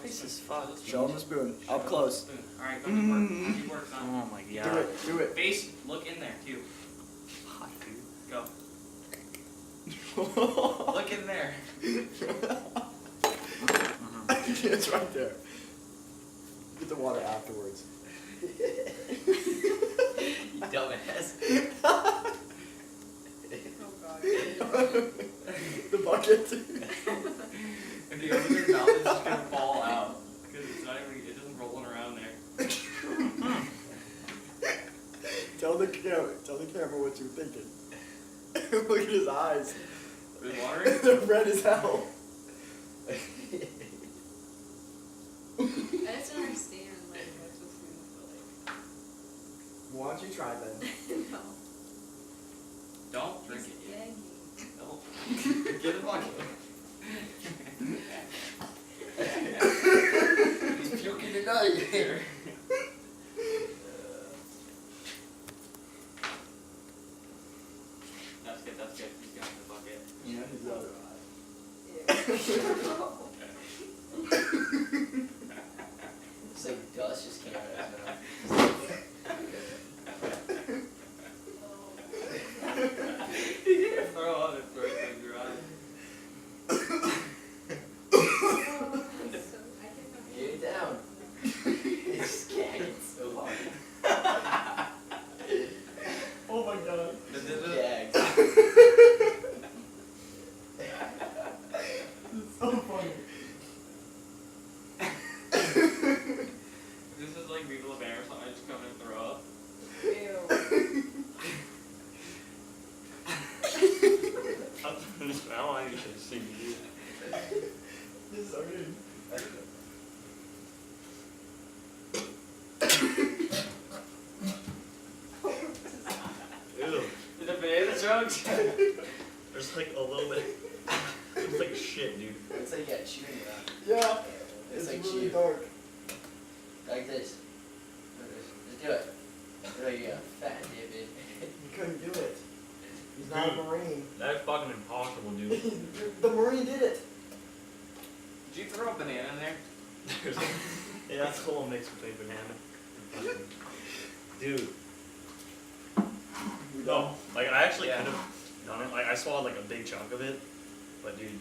nice as fuck. Show him the spoon. Up close. Alright, go to work. Keep work, son. Oh my god. Do it. Do it. Face, look in there, too. Hot, dude. Go. Look in there. It's right there. Get the water afterwards. You dumbass. Oh god. The bucket. If you open your mouth, it's just gonna fall out. Because it's not even, it isn't rolling around there. Tell the camera what you're thinking. Look at his eyes. Is it watering? They're red as hell. I just don't understand like what's this food Why don't you try then? like. No. Don't drink it It's yet. yaggy. Don't. Get a bucket. He's puking tonight. Here. That's good, that's good. He's got the bucket. Yeah, his other It's like dust just came out of his mouth. You can throw up and throw it in your eye. Get it down. It's gagging so hard. Oh my god. Gagged. It's so funny. This is like people of air or something. I just come and throw up. Ew. I don't want you to see you. This is so good. Ew. Is it banana chunks? There's like a little bit. It's like shit, dude. It's like yeah, chewing it up. Yeah. It's It's like really chew. dark. Like this. Like this. Just do it. There you go. Fat David. He couldn't do it. He's not a Marine. That's fucking impossible, dude. The Marine did it. Did you throw a banana in there? Yeah, that's a little mix between banana and fucking. Dude. No, like I actually Yeah. could have done it. Like I swallowed like a big chunk of it, but dude,